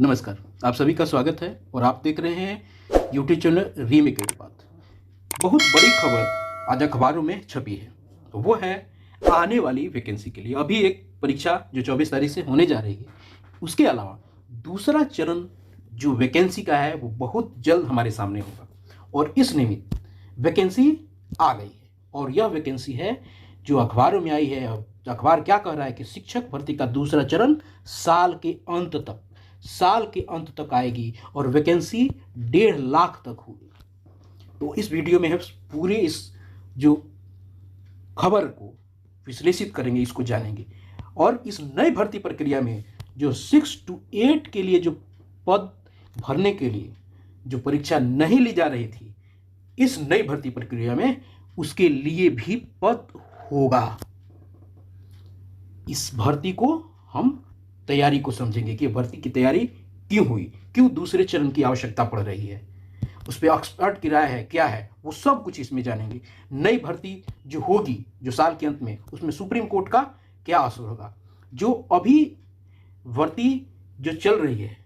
नमस्कार, आप सभी का स्वागत है और आप देख रहे हैं यूट्यूब चैनल रीमेक की बात। बहुत बड़ी खबर आज अखबारों में छपी है, तो वो है आने वाली वैकेंसी के लिए अभी एक परीक्षा जो 24 तारीख से होने जा रही है। उसके अलावा दूसरा चरण जो वैकेंसी का है वो बहुत जल्द हमारे सामने होगा और इस निमित्त वैकेंसी आ गई है और यह वैकेंसी है जो अखबारों में आई है। अखबार क्या कह रहा है कि शिक्षक भर्ती का दूसरा चरण साल के अंत तक आएगी और वैकेंसी 1.5 लाख तक होगी। तो इस वीडियो में हम पूरे इस जो खबर को विश्लेषित करेंगे, इसको जानेंगे और इस नई भर्ती प्रक्रिया में जो 6 to 8 के लिए जो पद भरने के लिए जो परीक्षा नहीं ली जा रही थी, इस नई भर्ती प्रक्रिया में उसके लिए भी पद होगा। इस भर्ती को हम तैयारी को समझेंगे कि भर्ती की तैयारी क्यों हुई, क्यों दूसरे चरण की आवश्यकता पड़ रही है, उस पर एक्सपर्ट की राय है क्या है, वो सब कुछ इसमें जानेंगे। नई भर्ती जो होगी जो साल के अंत में, उसमें सुप्रीम कोर्ट का क्या असर होगा, जो अभी भर्ती जो चल रही है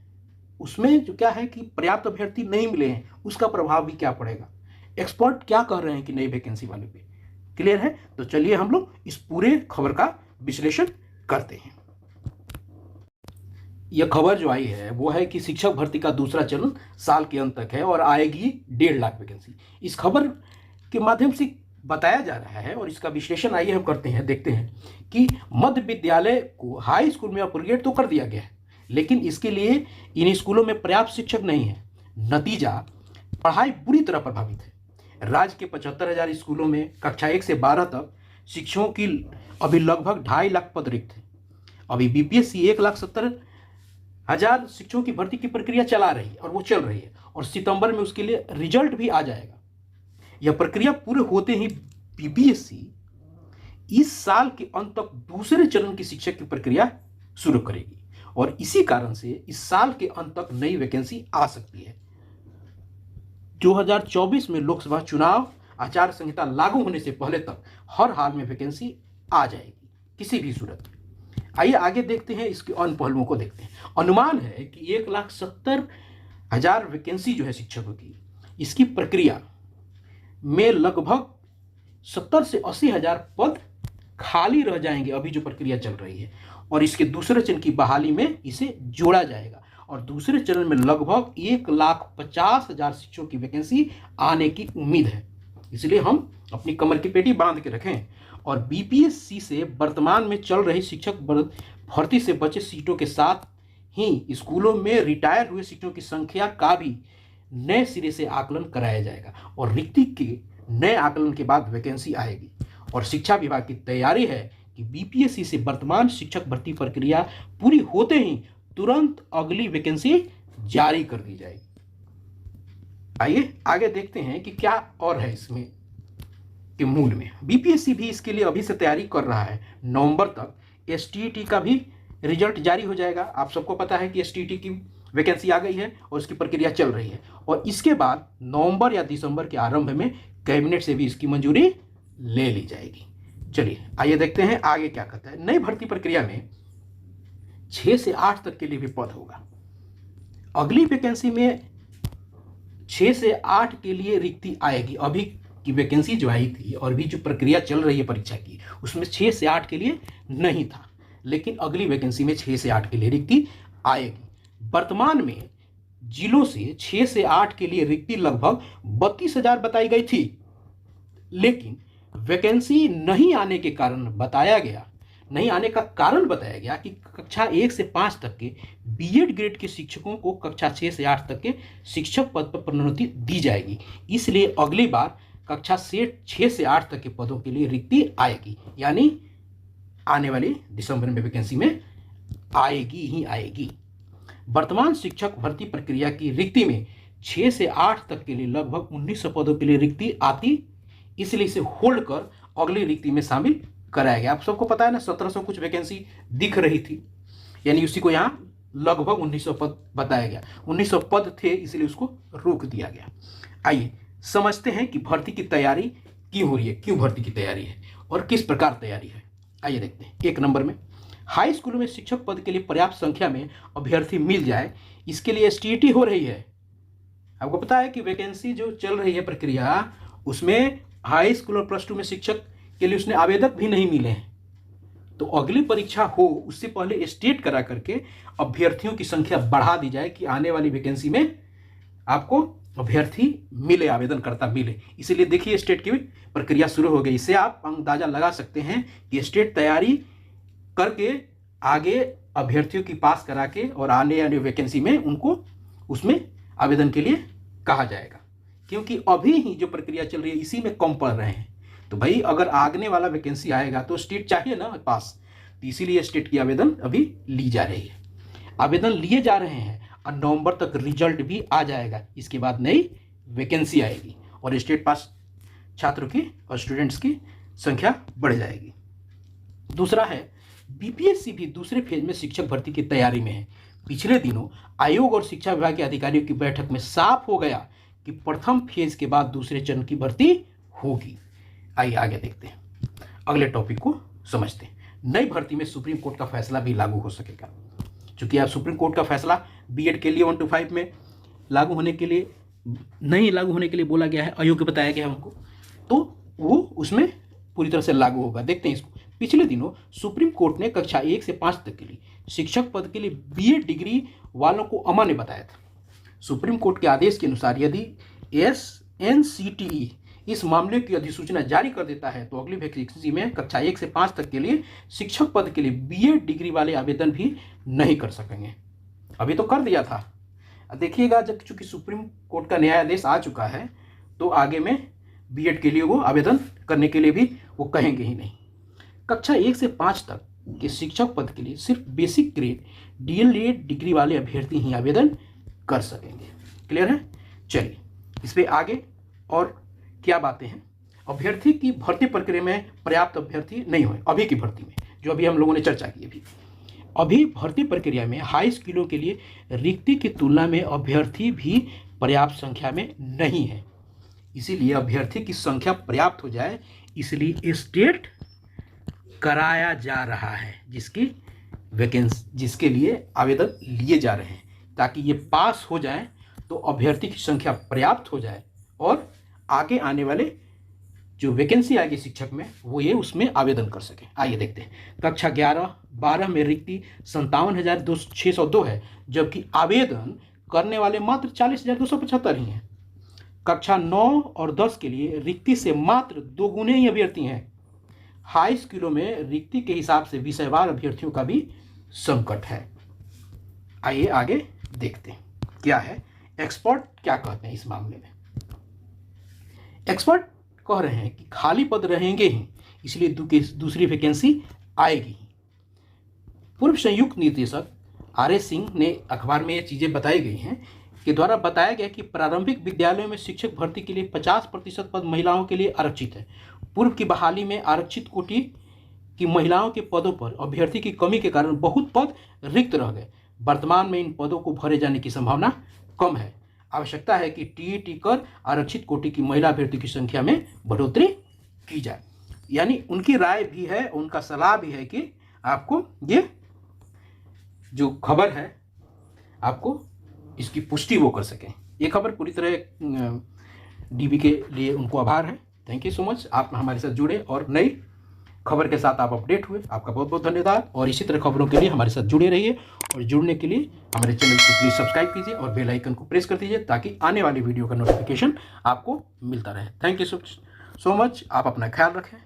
उसमें जो क्या है कि पर्याप्त अभ्यर्थी नहीं मिले हैं, उसका प्रभाव भी क्या पड़ेगा, एक्सपर्ट क्या कह रहे हैं कि नई वैकेंसी वाले पे। क्लियर है? तो चलिए हम लोग इस पूरे खबर का विश्लेषण करते हैं। यह खबर जो आई है वो है कि शिक्षक भर्ती का दूसरा चरण साल के अंत तक है और आएगी 1.5 लाख वैकेंसी। इस खबर के माध्यम से बताया जा रहा है और इसका विश्लेषण आइए हम करते हैं, देखते हैं कि मध्य विद्यालय को हाई स्कूल में अपग्रेड तो कर दिया गया है, लेकिन इसके लिए इन स्कूलों में पर्याप्त शिक्षक नहीं है। नतीजा, पढ़ाई बुरी तरह प्रभावित है। राज्य के 75,000 स्कूलों में कक्षा 1 से 12 तक शिक्षकों की अभी लगभग 2.5 लाख पद रिक्त है। अभी बीपीएससी 1,70,000 शिक्षकों की भर्ती की प्रक्रिया चला रही है और वो चल रही है और सितंबर में उसके लिए रिजल्ट भी आ जाएगा। यह प्रक्रिया पूरे होते ही बीपीएससी इस साल के अंत तक दूसरे चरण की शिक्षक की प्रक्रिया शुरू करेगी और इसी कारण से इस साल के अंत तक नई वैकेंसी आ सकती है। 2024 में लोकसभा चुनाव आचार संहिता लागू होने से पहले तक हर हाल में वैकेंसी आ जाएगी किसी भी सूरत में। आइए आगे देखते हैं, इसके अन्य पहलुओं को देखते हैं। अनुमान है कि 1,70,000 वैकेंसी जो है शिक्षकों की, इसकी प्रक्रिया में लगभग 70 से 80,000 पद खाली रह जाएंगे अभी जो प्रक्रिया चल रही है और इसके दूसरे चरण की बहाली में इसे जोड़ा जाएगा और दूसरे चरण में लगभग 1,50,000 शिक्षकों की वैकेंसी आने की उम्मीद है। इसलिए हम अपनी कमर की पेटी बांध के रखें और बीपीएससी से वर्तमान में चल रही शिक्षक भर्ती से बचे सीटों के साथ ही स्कूलों में रिटायर हुए शिक्षकों की संख्या का भी नए सिरे से आकलन कराया जाएगा और रिक्ति के नए आकलन के बाद वैकेंसी आएगी। और शिक्षा विभाग की तैयारी है कि बीपीएससी से वर्तमान शिक्षक भर्ती प्रक्रिया पूरी होते ही तुरंत अगली वैकेंसी जारी कर दी जाएगी। आइए आगे देखते हैं कि क्या और है इसमें के मूल में। बीपीएससी भी इसके लिए अभी से तैयारी कर रहा है। नवंबर तक एसटीईटी का भी रिजल्ट जारी हो जाएगा। आप सबको पता है कि एसटीईटी की वैकेंसी आ गई है और उसकी प्रक्रिया चल रही है और इसके बाद नवंबर या दिसंबर के आरंभ में कैबिनेट से भी इसकी मंजूरी ले ली जाएगी। चलिए आइए देखते हैं आगे क्या कहता है। नई भर्ती प्रक्रिया में 6 से 8 तक के लिए भी पद होगा। अगली वैकेंसी में 6 से 8 के लिए रिक्ति आएगी। अभी की वैकेंसी जो आई थी और भी जो प्रक्रिया चल रही है परीक्षा की, उसमें 6 से 8 के लिए नहीं था, लेकिन अगली वैकेंसी में 6 से 8 के लिए रिक्ति आएगी। वर्तमान में जिलों से 6 से 8 के लिए रिक्ति लगभग 32,000 बताई गई थी, लेकिन वैकेंसी नहीं आने का कारण बताया गया कि कक्षा 1 से 5 तक के बीएड ग्रेड के शिक्षकों को कक्षा 6 से 8 तक के शिक्षक पद पर प्रोन्नति दी जाएगी। इसलिए अगली बार कक्षा से 6 से 8 तक के पदों के लिए रिक्ति आएगी, यानी आने वाली दिसंबर में वैकेंसी में आएगी ही आएगी। वर्तमान शिक्षक भर्ती प्रक्रिया की रिक्ति में 6 से 8 तक के लिए लगभग 1900 पदों के लिए रिक्ति आती, इसलिए इसे होल्ड कर अगली रिक्ति में शामिल कराया गया। आप सबको पता है ना, 1700 कुछ वैकेंसी दिख रही थी, यानी उसी को यहाँ लगभग 1900 पद बताया गया। 1900 पद थे, इसलिए उसको रोक दिया गया। आइए समझते हैं कि भर्ती की तैयारी क्यों हो रही है, क्यों भर्ती की तैयारी है और किस प्रकार तैयारी है। आइए देखते हैं। 1 नंबर में हाई स्कूलों में शिक्षक पद के लिए पर्याप्त संख्या में अभ्यर्थी मिल जाए, इसके लिए STET हो रही है। आपको पता है कि वैकेंसी जो चल रही है प्रक्रिया, उसमें हाई स्कूल और +2 में शिक्षक के लिए उसने आवेदक भी नहीं मिले हैं। तो अगली परीक्षा हो उससे पहले STET करा करके अभ्यर्थियों की संख्या बढ़ा दी जाए कि आने वाली वैकेंसी में आपको अभ्यर्थी मिले, आवेदनकर्ता मिले। इसीलिए देखिए STET की प्रक्रिया शुरू हो गई। इससे आप अंदाजा लगा सकते हैं कि STET तैयारी करके आगे अभ्यर्थियों की पास करा के और आने वाली वैकेंसी में उनको उसमें आवेदन के लिए कहा जाएगा, क्योंकि अभी ही जो प्रक्रिया चल रही है इसी में कम पड़ रहे हैं। तो भाई अगर आगने वाला वैकेंसी आएगा तो STET चाहिए ना पास, तो इसीलिए STET की आवेदन अभी ली जा रही है, आवेदन लिए जा रहे हैं और नवंबर तक रिजल्ट भी आ जाएगा। इसके बाद नई वैकेंसी आएगी और STET पास छात्रों की और स्टूडेंट्स की संख्या बढ़ जाएगी। दूसरा है BPSC भी दूसरे फेज में शिक्षक भर्ती की तैयारी में है। पिछले दिनों आयोग और शिक्षा विभाग के अधिकारियों की बैठक में साफ हो गया कि प्रथम फेज के बाद दूसरे चरण की भर्ती होगी। आइए आगे देखते हैं, अगले टॉपिक को समझते हैं। नई भर्ती में सुप्रीम कोर्ट का फैसला भी लागू हो सकेगा। चूंकि आप सुप्रीम कोर्ट का फैसला B.Ed के लिए 1 to 5 में लागू होने के लिए नहीं लागू होने के लिए बोला गया है, अयोग्य बताया गया है उनको, तो वो उसमें पूरी तरह से लागू होगा। देखते हैं इसको। पिछले दिनों सुप्रीम कोर्ट ने कक्षा 1 से 5 तक के लिए शिक्षक पद के लिए B.Ed डिग्री वालों को अमान्य बताया था। सुप्रीम कोर्ट के आदेश के अनुसार यदि SNCTE इस मामले की अधिसूचना जारी कर देता है तो अगली वैकेंसी में कक्षा 1 से 5 तक के लिए शिक्षक पद के लिए B.Ed डिग्री वाले आवेदन भी नहीं कर सकेंगे। अभी तो कर दिया था, देखिएगा जब चूंकि सुप्रीम कोर्ट का नया आदेश आ चुका है तो आगे में B.Ed के लिए वो आवेदन करने के लिए भी वो कहेंगे ही नहीं। कक्षा 1 से 5 तक के शिक्षक पद के लिए सिर्फ बेसिक ग्रेड DLED डिग्री वाले अभ्यर्थी ही आवेदन कर सकेंगे। क्लियर है? चलिए इस पर आगे और क्या बातें हैं। अभ्यर्थी की भर्ती प्रक्रिया में पर्याप्त अभ्यर्थी नहीं हुए। अभी की भर्ती में जो अभी हम लोगों ने चर्चा की, अभी भर्ती प्रक्रिया में हाई स्कूलों के लिए रिक्ति की तुलना में अभ्यर्थी भी पर्याप्त संख्या में नहीं है। इसीलिए अभ्यर्थी की संख्या पर्याप्त हो जाए इसलिए STET कराया जा रहा है, जिसके लिए आवेदन लिए जा रहे हैं, ताकि ये पास हो जाए तो अभ्यर्थी की संख्या पर्याप्त हो जाए और आगे आने वाले जो वैकेंसी आएगी शिक्षक में वो ये उसमें आवेदन कर सके। आइए देखते हैं। कक्षा 11-12 में रिक्ति 57,602 है, जबकि आवेदन करने वाले मात्र 40,275 ही हैं। कक्षा 9 और 10 के लिए रिक्ति से मात्र 2 गुने ही अभ्यर्थी हैं। हाई स्कूलों में रिक्ति के हिसाब से विषयवार अभ्यर्थियों का भी संकट है। आइए आगे देखते हैं क्या है, एक्सपर्ट क्या कहते हैं इस मामले में। एक्सपर्ट कह रहे हैं कि खाली पद रहेंगे ही, इसलिए दूसरी वैकेंसी आएगी। पूर्व संयुक्त निदेशक RS सिंह ने अखबार में ये चीज़ें बताई गई हैं के द्वारा बताया गया कि प्रारंभिक विद्यालयों में शिक्षक भर्ती के लिए 50% पद महिलाओं के लिए आरक्षित है। पूर्व की बहाली में आरक्षित कोटि की महिलाओं के पदों पर अभ्यर्थी की कमी के कारण बहुत पद रिक्त रह गए। वर्तमान में इन पदों को भरे जाने की संभावना कम है। आवश्यकता है कि TET कर आरक्षित कोटि की महिला अभ्यर्थी की संख्या में बढ़ोतरी की जाए। यानी उनकी राय भी है, उनका सलाह भी है कि आपको ये जो खबर है आपको इसकी पुष्टि वो कर सकें। ये खबर पूरी तरह DB के लिए उनको आभार है। थैंक यू सो मच, आप हमारे साथ जुड़े और नई खबर के साथ आप अपडेट हुए। आपका बहुत बहुत धन्यवाद और इसी तरह खबरों के लिए हमारे साथ जुड़े रहिए और जुड़ने के लिए हमारे चैनल को प्लीज़ सब्सक्राइब कीजिए और बेल आइकन को प्रेस कर दीजिए ताकि आने वाली वीडियो का नोटिफिकेशन आपको मिलता रहे। थैंक यू सो मच, आप अपना ख्याल रखें।